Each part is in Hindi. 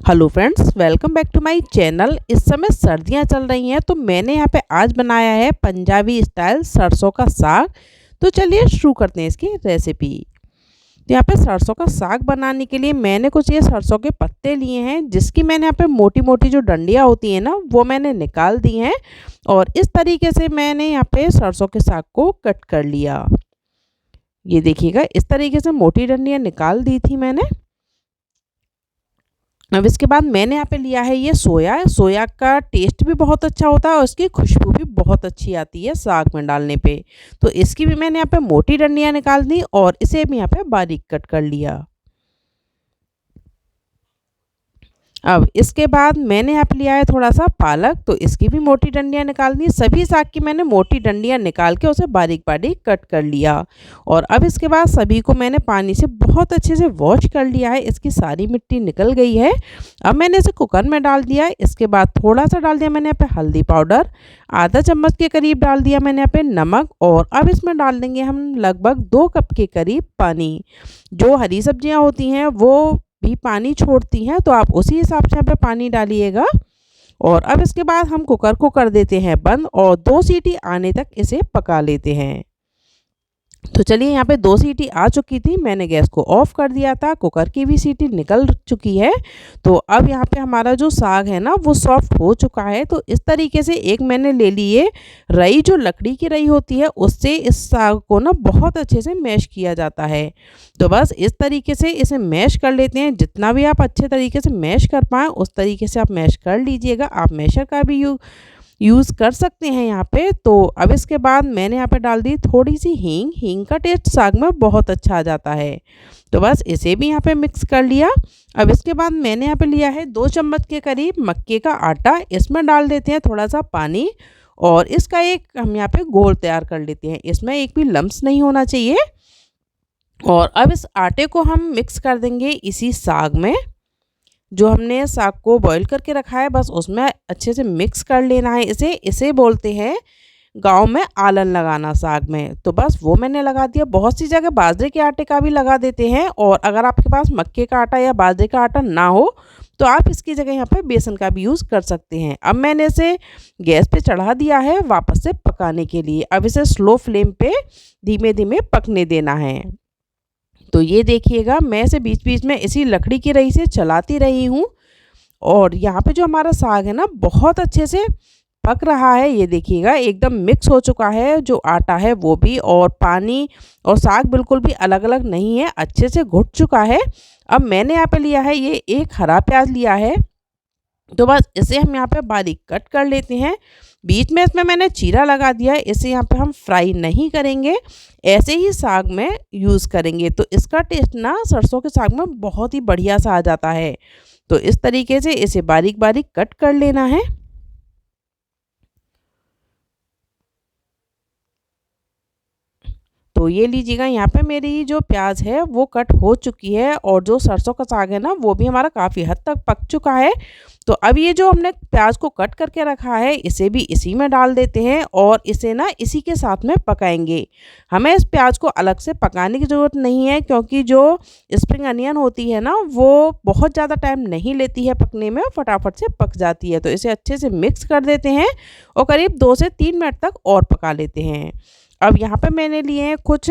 Hello friends, welcome back to my channel. इस समय सर्दियां चल रही हैं तो मैंने यहाँ पे आज बनाया है पंजाबी स्टाइल सरसों का साग। तो चलिए शुरू करते हैं इसकी रेसिपी। तो यहाँ पे सरसों का साग बनाने के लिए मैंने कुछ ये सरसों के पत्ते लिए हैं, जिसकी मैंने यहाँ पे मोटी मोटी जो डंडियाँ होती हैं ना वो मैंने निकाल दी हैं। और इस तरीके से मैंने यहाँ पे सरसों के साग को कट कर लिया। ये देखिएगा, इस तरीके से मोटी डंडियाँ निकाल दी थी मैंने। अब इसके बाद मैंने यहाँ पे लिया है ये सोया। सोया का टेस्ट भी बहुत अच्छा होता है और उसकी खुशबू भी बहुत अच्छी आती है साग में डालने पे। तो इसकी भी मैंने यहाँ पे मोटी डंडियाँ निकाल दी और इसे भी यहाँ पे बारीक कट कर लिया। अब इसके बाद मैंने यहाँ पे लिया है थोड़ा सा पालक, तो इसकी भी मोटी डंडियाँ निकाल दी। सभी साग की मैंने मोटी डंडियाँ निकाल के उसे बारीक बारीक कट कर लिया। और अब इसके बाद सभी को मैंने पानी से बहुत अच्छे से वॉश कर लिया है, इसकी सारी मिट्टी निकल गई है। अब मैंने इसे कुकर में डाल दिया है। इसके बाद थोड़ा सा डाल दिया मैंने यहाँ पे हल्दी पाउडर, आधा चम्मच के करीब डाल दिया मैंने यहाँ पे नमक। और अब इसमें डाल देंगे हम लगभग 2 कप के करीब पानी। जो हरी सब्जियाँ होती हैं वो भी पानी छोड़ती हैं, तो आप उसी हिसाब से यहाँ पे पानी डालिएगा। और अब इसके बाद हम कुकर को कर देते हैं बंद और 2 सीटी आने तक इसे पका लेते हैं। तो चलिए, यहाँ पे 2 सीटी आ चुकी थी, मैंने गैस को ऑफ कर दिया था, कुकर की भी सीटी निकल चुकी है। तो अब यहाँ पे हमारा जो साग है ना वो सॉफ्ट हो चुका है। तो इस तरीके से एक मैंने ले लिए रई, जो लकड़ी की रई होती है, उससे इस साग को ना बहुत अच्छे से मैश किया जाता है। तो बस इस तरीके से इसे मैश कर लेते हैं। जितना भी आप अच्छे तरीके से मैश कर पाएँ उस तरीके से आप मैश कर लीजिएगा। आप मैशर का भी यूज़ कर सकते हैं यहाँ पे। तो अब इसके बाद मैंने यहाँ पे डाल दी थोड़ी सी हींग। हींग का टेस्ट साग में बहुत अच्छा आ जाता है। तो बस इसे भी यहाँ पे मिक्स कर लिया। अब इसके बाद मैंने यहाँ पे लिया है 2 चम्मच के करीब मक्के का आटा। इसमें डाल देते हैं थोड़ा सा पानी और इसका एक हम यहाँ पे घोल तैयार कर लेते हैं। इसमें एक भी लम्स नहीं होना चाहिए। और अब इस आटे को हम मिक्स कर देंगे इसी साग में। जो हमने साग को बॉईल करके रखा है बस उसमें अच्छे से मिक्स कर लेना है इसे। इसे बोलते हैं गांव में आलन लगाना साग में। तो बस वो मैंने लगा दिया। बहुत सी जगह बाजरे के आटे का भी लगा देते हैं, और अगर आपके पास मक्के का आटा या बाजरे का आटा ना हो तो आप इसकी जगह यहाँ पे बेसन का भी यूज़ कर सकते हैं। अब मैंने इसे गैस पे चढ़ा दिया है वापस से पकाने के लिए। अब इसे स्लो फ्लेम पे धीमे धीमे पकने देना है। तो ये देखिएगा, मैं इसे बीच बीच में इसी लकड़ी की रही से चलाती रही हूँ। और यहाँ पे जो हमारा साग है ना बहुत अच्छे से पक रहा है। ये देखिएगा, एकदम मिक्स हो चुका है जो आटा है वो भी, और पानी और साग बिल्कुल भी अलग अलग नहीं है, अच्छे से घुट चुका है। अब मैंने यहाँ पे लिया है ये एक हरा प्याज लिया है। तो बस इसे हम यहाँ पे बारीक कट कर लेते हैं। बीच में इसमें मैंने चीरा लगा दिया है। इसे यहाँ पे हम फ्राई नहीं करेंगे, ऐसे ही साग में यूज़ करेंगे। तो इसका टेस्ट ना सरसों के साग में बहुत ही बढ़िया सा आ जाता है। तो इस तरीके से इसे बारीक बारीक कट कर लेना है। तो ये लीजिएगा, यहाँ पे मेरी जो प्याज है वो कट हो चुकी है और जो सरसों का साग है ना वो भी हमारा काफ़ी हद तक पक चुका है। तो अब ये जो हमने प्याज को कट करके रखा है इसे भी इसी में डाल देते हैं और इसे ना इसी के साथ में पकाएंगे। हमें इस प्याज को अलग से पकाने की ज़रूरत नहीं है, क्योंकि जो स्प्रिंग अनियन होती है ना वो बहुत ज़्यादा टाइम नहीं लेती है पकने में, फटाफट से पक जाती है। तो इसे अच्छे से मिक्स कर देते हैं और करीब 2 से 3 मिनट तक और पका लेते हैं। अब यहाँ पे मैंने लिए हैं कुछ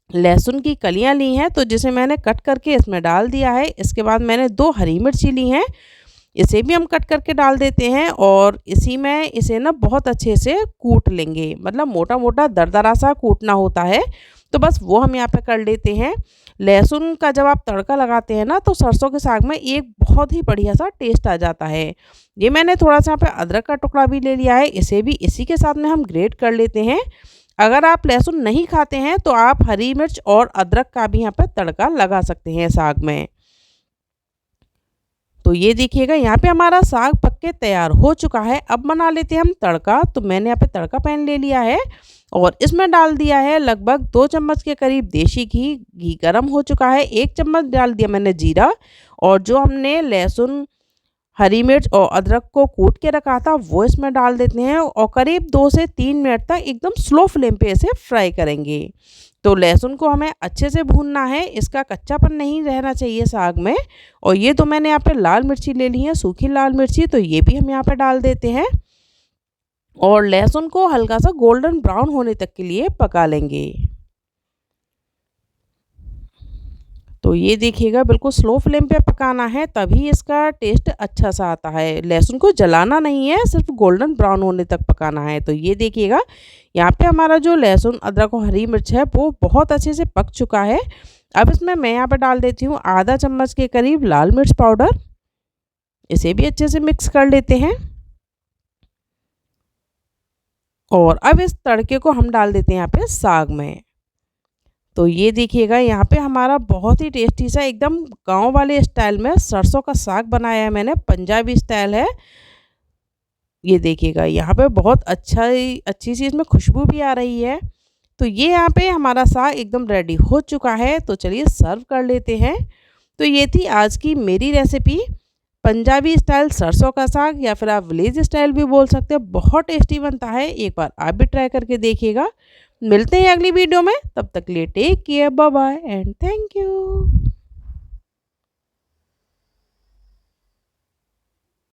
लहसुन की कलियाँ ली हैं, तो जिसे मैंने कट करके इसमें डाल दिया है। इसके बाद मैंने 2 हरी मिर्ची ली हैं, इसे भी हम कट करके डाल देते हैं और इसी में इसे ना बहुत अच्छे से कूट लेंगे। मतलब मोटा मोटा दरदरा सा कूटना होता है। तो बस वो हम यहाँ पे कर लेते हैं। लहसुन का जब आप तड़का लगाते हैं ना तो सरसों के साग में एक बहुत ही बढ़िया सा टेस्ट आ जाता है। ये मैंने थोड़ा सा यहाँ पे अदरक का टुकड़ा भी ले लिया है, इसे भी इसी के साथ में हम ग्रेट कर लेते हैं। अगर आप लहसुन नहीं खाते हैं तो आप हरी मिर्च और अदरक का भी यहाँ पे तड़का लगा सकते हैं साग में। तो ये देखिएगा, यहाँ पे हमारा साग पक के तैयार हो चुका है। अब बना लेते हैं हम तड़का। तो मैंने यहाँ पे तड़का पैन ले लिया है और इसमें डाल दिया है लगभग 2 चम्मच के करीब देसी घी। घी गर्म हो चुका है। 1 चम्मच डाल दिया मैंने जीरा, और जो हमने लहसुन, हरी मिर्च और अदरक को कूट के रखा था वो इसमें डाल देते हैं और करीब 2 से 3 मिनट तक एकदम स्लो फ्लेम पे इसे फ्राई करेंगे। तो लहसुन को हमें अच्छे से भूनना है, इसका कच्चापन नहीं रहना चाहिए साग में। और ये तो मैंने यहाँ पे लाल मिर्ची ले ली है, सूखी लाल मिर्ची, तो ये भी हम यहाँ पे डाल देते हैं और लहसुन को हल्का सा गोल्डन ब्राउन होने तक के लिए पका लेंगे। तो ये देखिएगा बिल्कुल स्लो फ्लेम पे पकाना है, तभी इसका टेस्ट अच्छा सा आता है। लहसुन को जलाना नहीं है, सिर्फ गोल्डन ब्राउन होने तक पकाना है। तो ये देखिएगा यहाँ पे हमारा जो लहसुन अदरक और हरी मिर्च है वो बहुत अच्छे से पक चुका है। अब इसमें मैं यहाँ पे डाल देती हूँ आधा चम्मच के करीब लाल मिर्च पाउडर। इसे भी अच्छे से मिक्स कर लेते हैं और अब इस तड़के को हम डाल देते हैं यहाँ पे साग में। तो ये देखिएगा यहाँ पे हमारा बहुत ही टेस्टी सा एकदम गांव वाले स्टाइल में सरसों का साग बनाया है मैंने, पंजाबी स्टाइल है। ये देखिएगा यहाँ पे बहुत अच्छी सी इसमें खुशबू भी आ रही है। तो ये यहाँ पे हमारा साग एकदम रेडी हो चुका है, तो चलिए सर्व कर लेते हैं। तो ये थी आज की मेरी रेसिपी, पंजाबी स्टाइल सरसों का साग, या फिर आप विलेज स्टाइल भी बोल सकते हैं। बहुत टेस्टी बनता है, एक बार आप भी ट्राई करके देखिएगा। मिलते हैं अगली वीडियो में, तब तक के लिए take care, bye bye and thank you.